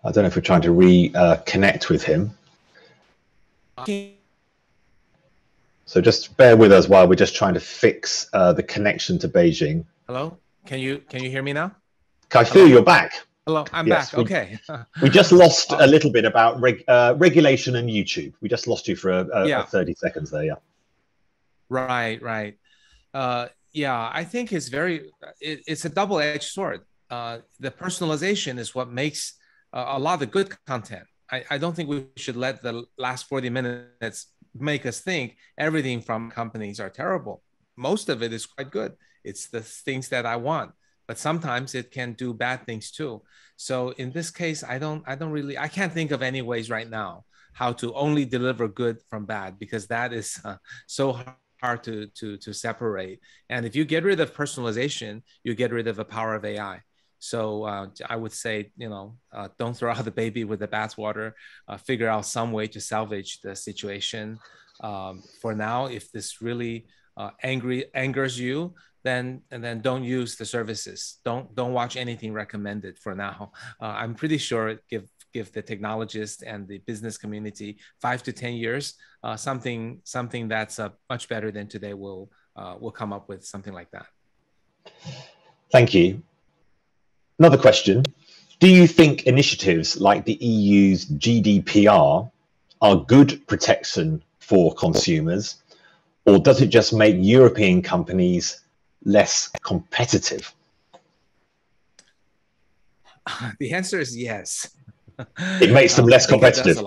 I don't know if we're trying to reconnect with him. So just bear with us while we're just trying to fix the connection to Beijing. Hello, can you hear me now? Kai-Fu, you're back. Hello, I'm back. Okay. We just lost a little bit about regulation and YouTube. We just lost you for 30 seconds there. Yeah. Right. Yeah, I think it's a double-edged sword. The personalization is what makes a lot of good content. I don't think we should let the last 40 minutes make us think everything from companies are terrible. Most of it is quite good. It's the things that I want, but sometimes it can do bad things too. So in this case, I can't think of any ways right now how to only deliver good from bad, because that is so hard to separate. And if you get rid of personalization, you get rid of the power of AI. So I would say, don't throw out the baby with the bathwater. Figure out some way to salvage the situation. For now, if this really angers you, then don't use the services. Don't watch anything recommended for now. I'm pretty sure give the technologists and the business community 5 to 10 years, something that's much better than today will come up with something like that. Thank you. Another question. Do you think initiatives like the EU's GDPR are good protection for consumers, or does it just make European companies less competitive? The answer is yes. It makes them less competitive.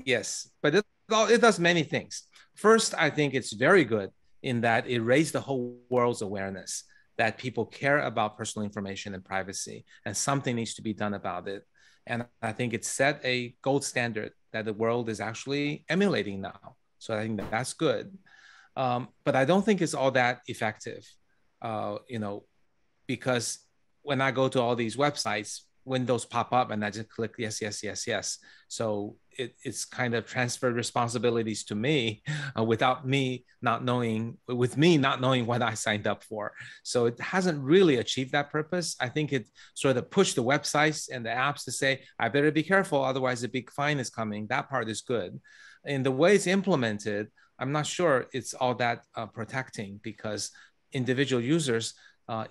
Yes, but it does many things. First, I think it's very good in that it raised the whole world's awareness that people care about personal information and privacy, and something needs to be done about it. And I think it set a gold standard that the world is actually emulating now. So I think that's good. But I don't think it's all that effective, because when I go to all these websites, windows pop up and I just click yes. So it's kind of transferred responsibilities to me without me not knowing what I signed up for. So it hasn't really achieved that purpose. I think it sort of pushed the websites and the apps to say, I better be careful, otherwise a big fine is coming. That part is good. In the way it's implemented, I'm not sure it's all that protecting, because individual users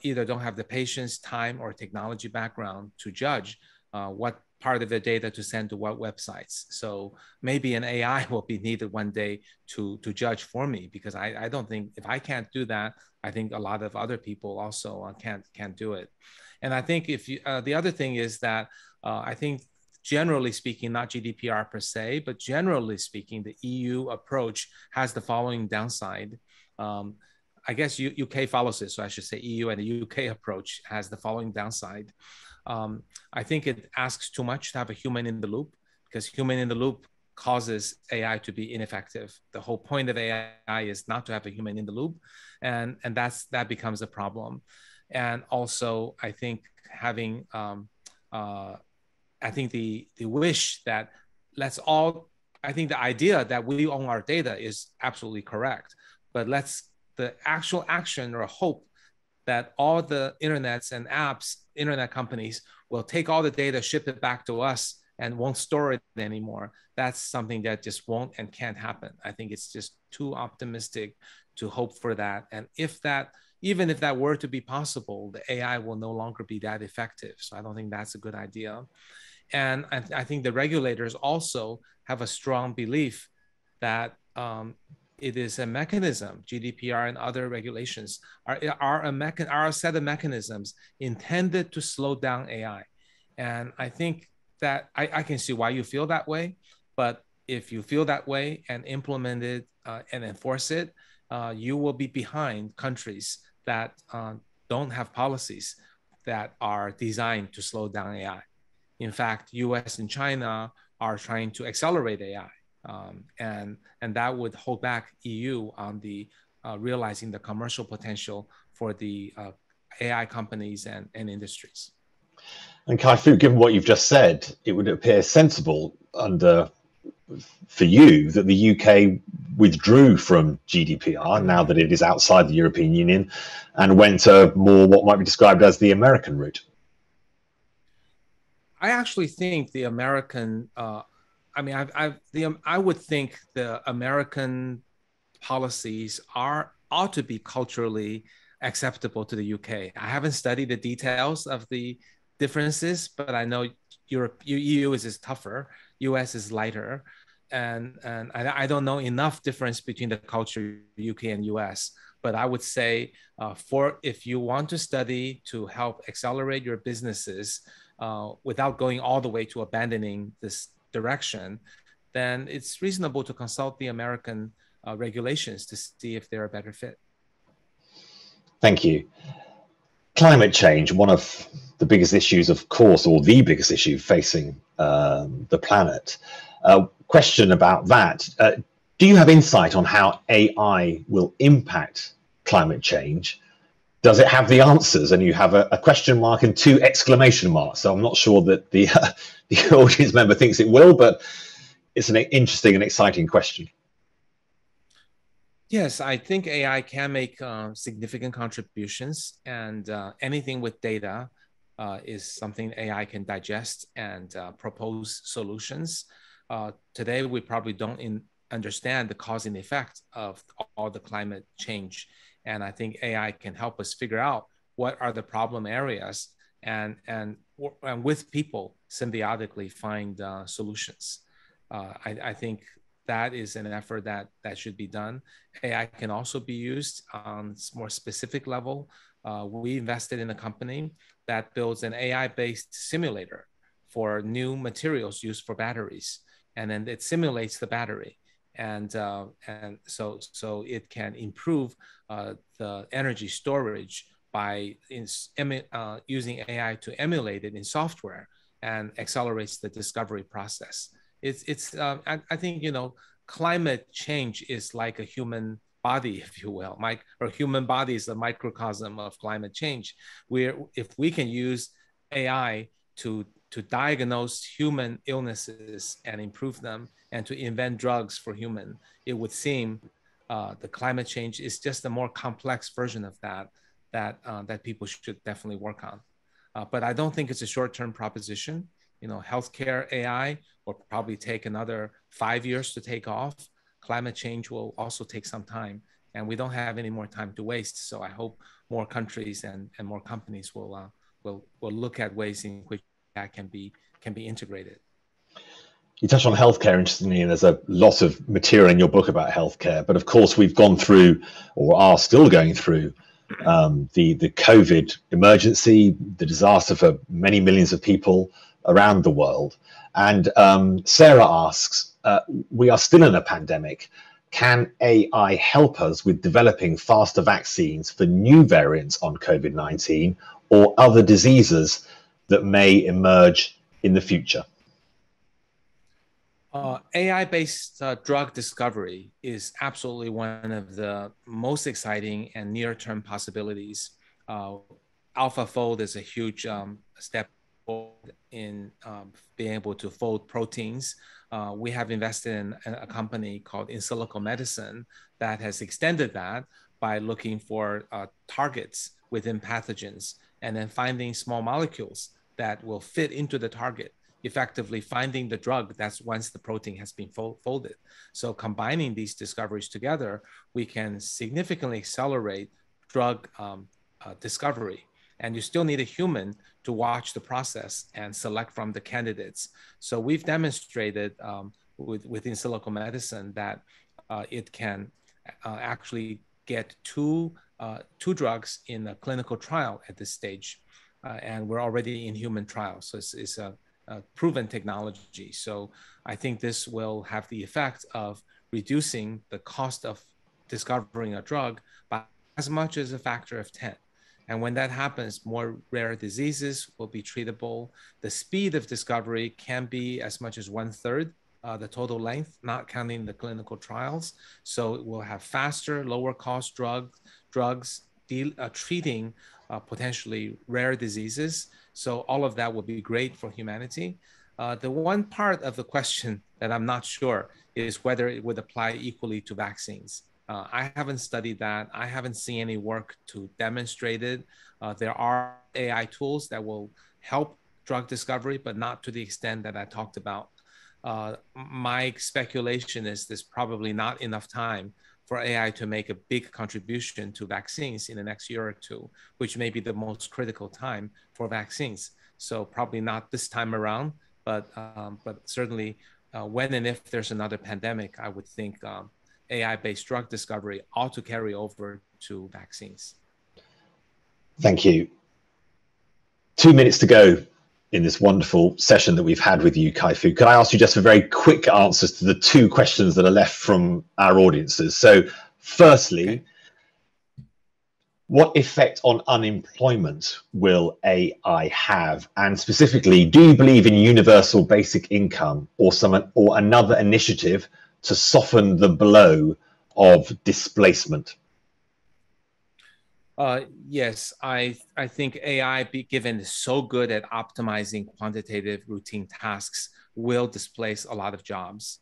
either don't have the patience, time, or technology background to judge what part of the data to send to what websites. So maybe an AI will be needed one day to judge for me, because I don't think, if I can't do that, I think a lot of other people also can't do it. And I think the other thing is that I think generally speaking, not GDPR per se, but generally speaking, the EU approach has the following downside. I guess UK follows it, so I should say EU and the UK approach has the following downside. I think it asks too much to have a human in the loop, because human in the loop causes AI to be ineffective. The whole point of AI is not to have a human in the loop, and that becomes a problem. And also, I think having I think the wish that let's all, I think the idea that we own our data is absolutely correct, but the actual action or hope that all the internets and apps, internet companies will take all the data, ship it back to us, and won't store it anymore. That's something that just won't and can't happen. I think it's just too optimistic to hope for that. And even if that were to be possible, the AI will no longer be that effective. So I don't think that's a good idea. And I think the regulators also have a strong belief that it is a mechanism. GDPR and other regulations are a set of mechanisms intended to slow down AI. And I think that I can see why you feel that way, but if you feel that way and implement it and enforce it, you will be behind countries that don't have policies that are designed to slow down AI. In fact, US and China are trying to accelerate AI, and that would hold back EU on the realizing the commercial potential for the AI companies and industries. And Kai-Fu, given what you've just said, it would appear sensible for you that the UK withdrew from GDPR now that it is outside the European Union and went to more what might be described as the American route. I actually think the American, I would think the American policies ought to be culturally acceptable to the UK. I haven't studied the details of the differences, but I know EU is tougher, US is lighter, and I don't know enough difference between the culture UK and US. But I would say if you want to study to help accelerate your businesses without going all the way to abandoning this direction, then it's reasonable to consult the American regulations to see if they're a better fit. Thank you. Climate change, one of the biggest issues, of course, or the biggest issue facing the planet. Question about that. Do you have insight on how AI will impact climate change? Does it have the answers? And you have a question mark and 2 exclamation marks. So I'm not sure that the audience member thinks it will, but it's an interesting and exciting question. Yes, I think AI can make significant contributions, and anything with data is something AI can digest and propose solutions. Today, we probably don't understand the cause and effect of all the climate change. And I think AI can help us figure out what are the problem areas and with people symbiotically find solutions. I think that is an effort that should be done. AI can also be used on a more specific level. We invested in a company that builds an AI-based simulator for new materials used for batteries. And then it simulates the battery. And so it can improve the energy storage by using AI to emulate it in software, and accelerates the discovery process. I think, climate change is like a human body, if you will. Or human body is a microcosm of climate change. If we can use AI to diagnose human illnesses and improve them, and to invent drugs for human, it would seem the climate change is just a more complex version of that people should definitely work on. But I don't think it's a short-term proposition. Healthcare AI will probably take another 5 years to take off. Climate change will also take some time, and we don't have any more time to waste. So I hope more countries and more companies will look at ways in which that can be integrated. You touched on healthcare, interestingly, and there's a lot of material in your book about healthcare. But of course, we've gone through, or are still going through, the COVID emergency, the disaster for many millions of people around the world. And Sarah asks, we are still in a pandemic. can AI help us with developing faster vaccines for new variants on COVID-19 or other diseases that may emerge in the future? AI-based drug discovery is absolutely one of the most exciting and near-term possibilities. AlphaFold is a huge step forward in being able to fold proteins. We have invested in a company called In Silico Medicine that has extended that by looking for targets within pathogens and then finding small molecules that will fit into the target, effectively finding the drug that's once the protein has been folded. So combining these discoveries together, we can significantly accelerate drug discovery. And you still need a human to watch the process and select from the candidates. So we've demonstrated within Silico Medicine that it can actually get two drugs in a clinical trial at this stage. And we're already in human trials. So it's a proven technology. So I think this will have the effect of reducing the cost of discovering a drug by as much as a factor of 10. And when that happens, more rare diseases will be treatable. The speed of discovery can be as much as 1/3 the total length, not counting the clinical trials. So it will have faster, lower cost drugs treating potentially rare diseases. So all of that will be great for humanity. The one part of the question that I'm not sure is whether it would apply equally to vaccines. I haven't studied that. I haven't seen any work to demonstrate it. There are AI tools that will help drug discovery, but not to the extent that I talked about. My speculation is there's probably not enough time for AI to make a big contribution to vaccines in the next year or two, which may be the most critical time for vaccines. So probably not this time around, but certainly when and if there's another pandemic, I would think AI-based drug discovery ought to carry over to vaccines. Thank you. 2 minutes to go in this wonderful session that we've had with you, Kai-Fu. Could I ask you just for very quick answers to the 2 questions that are left from our audiences? So firstly, okay, what effect on unemployment will AI have? And specifically, do you believe in universal basic income or another initiative to soften the blow of displacement? Yes, I think AI, given is so good at optimizing quantitative routine tasks, will displace a lot of jobs.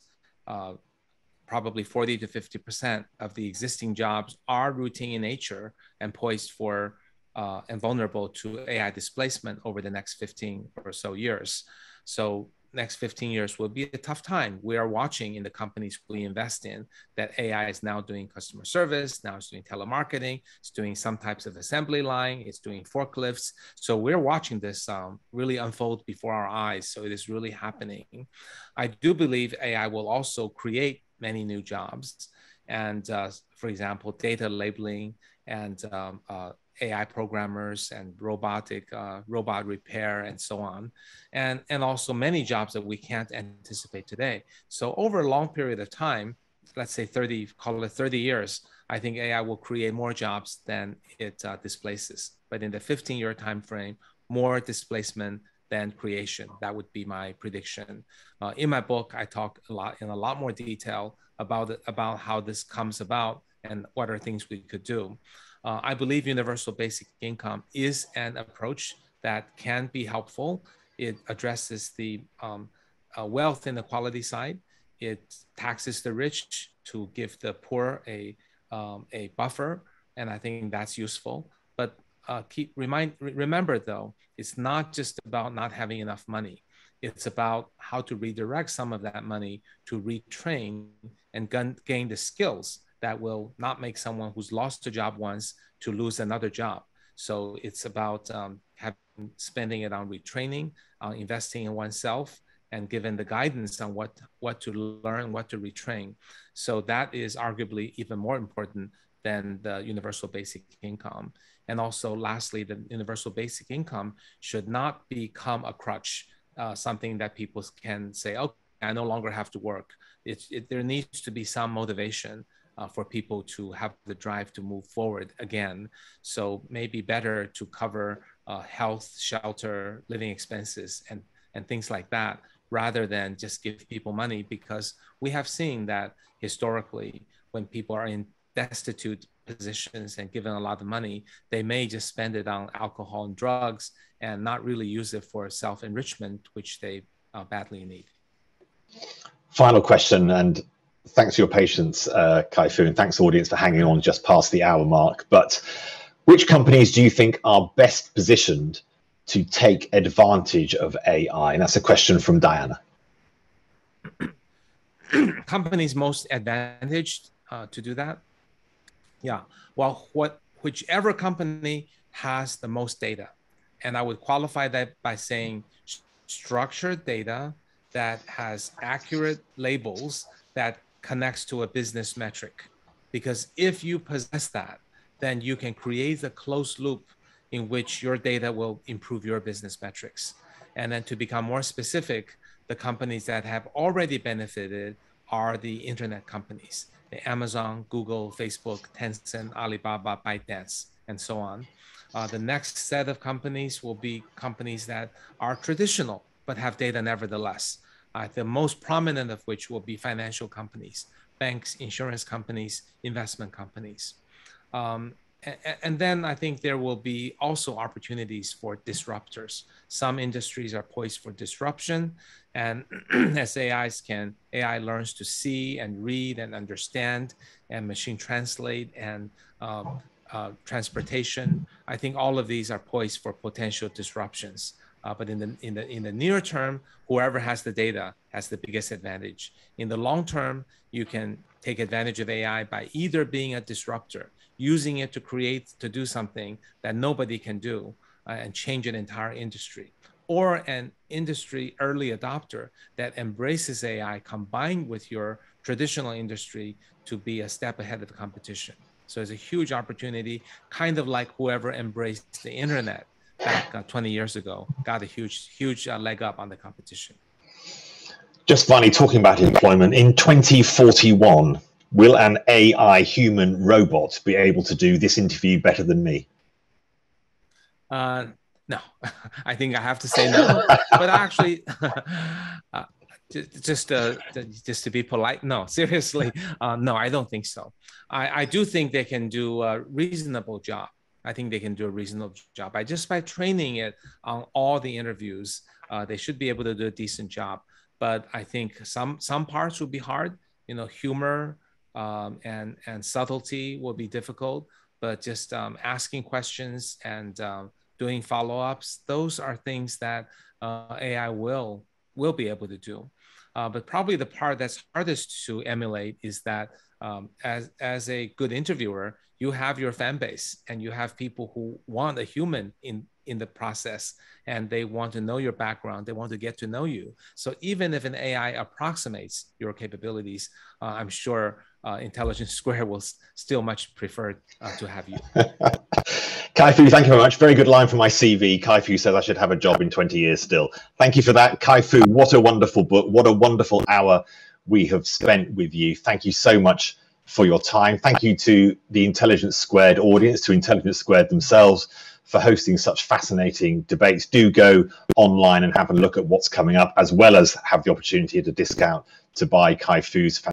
Probably 40 to 50% of the existing jobs are routine in nature and poised for and vulnerable to AI displacement over the next 15 or so years. So next 15 years will be a tough time. We are watching in the companies we invest in that AI is now doing customer service, now it's doing telemarketing, it's doing some types of assembly line, it's doing forklifts. So we're watching this really unfold before our eyes. So it is really happening. I do believe AI will also create many new jobs. And for example, data labeling and AI programmers and robot repair and so on, and also many jobs that we can't anticipate today. So over a long period of time, let's say 30, call it 30 years, I think AI will create more jobs than it displaces. But in the 15-year time frame, more displacement than creation. That would be my prediction. In my book, I talk in a lot more detail about how this comes about and what are things we could do. I believe universal basic income is an approach that can be helpful. It addresses the wealth inequality side. It taxes the rich to give the poor a buffer, and I think that's useful. But remember though, it's not just about not having enough money. It's about how to redirect some of that money to retrain and gain the skills that will not make someone who's lost a job once to lose another job. So it's about spending it on retraining, investing in oneself, and given the guidance on what to learn, what to retrain. So that is arguably even more important than the universal basic income. And also lastly, the universal basic income should not become a crutch, something that people can say, okay, I no longer have to work. There needs to be some motivation for people to have the drive to move forward again. So maybe better to cover health, shelter, living expenses, and things like that, rather than just give people money, because we have seen that historically, when people are in destitute positions and given a lot of money, they may just spend it on alcohol and drugs and not really use it for self-enrichment, which they badly need. Final question, and thanks for your patience, Kai-Fu, and thanks audience for hanging on just past the hour mark. But which companies do you think are best positioned to take advantage of AI? And that's a question from Diana. Companies most advantaged to do that? Yeah, well, whichever company has the most data. And I would qualify that by saying structured data that has accurate labels that connects to a business metric. Because if you possess that, then you can create a closed loop in which your data will improve your business metrics. And then to become more specific, the companies that have already benefited are the internet companies, the Amazon, Google, Facebook, Tencent, Alibaba, ByteDance, and so on. The next set of companies will be companies that are traditional, but have data nevertheless. The most prominent of which will be financial companies, banks, insurance companies, investment companies. And then I think there will be also opportunities for disruptors. Some industries are poised for disruption, and as AI learns to see and read and understand, and machine translate and transportation, I think all of these are poised for potential disruptions. But in the near term, whoever has the data has the biggest advantage. In the long term, you can take advantage of AI by either being a disruptor, using it to do something that nobody can do and change an entire industry, or an industry early adopter that embraces AI combined with your traditional industry to be a step ahead of the competition. So it's a huge opportunity, kind of like whoever embraced the internet back 20 years ago, got a huge leg up on the competition. Just finally, talking about employment, in 2041, will an AI human robot be able to do this interview better than me? No, I think I have to say no. But actually, just to be polite, no, seriously, no, I don't think so. I do think they can do a reasonable job. I think they can do a reasonable job by training it on all the interviews. They should be able to do a decent job. But I think some parts will be hard. You know, humor and subtlety will be difficult. But just asking questions and doing follow-ups, those are things that AI will be able to do. But probably the part that's hardest to emulate is that as a good interviewer, you have your fan base and you have people who want a human in the process, and they want to know your background. They want to get to know you. So even if an AI approximates your capabilities, I'm sure Intelligence Squared will still much prefer to have you. Kai-Fu, thank you very much. Very good line from my CV. Kai-Fu says I should have a job in 20 years still. Thank you for that. Kai-Fu, what a wonderful book. What a wonderful hour we have spent with you. Thank you so much for your time. Thank you to the Intelligence Squared audience, to Intelligence Squared themselves, for hosting such fascinating debates. Do go online and have a look at what's coming up, as well as have the opportunity at a discount to buy Kai-Fu's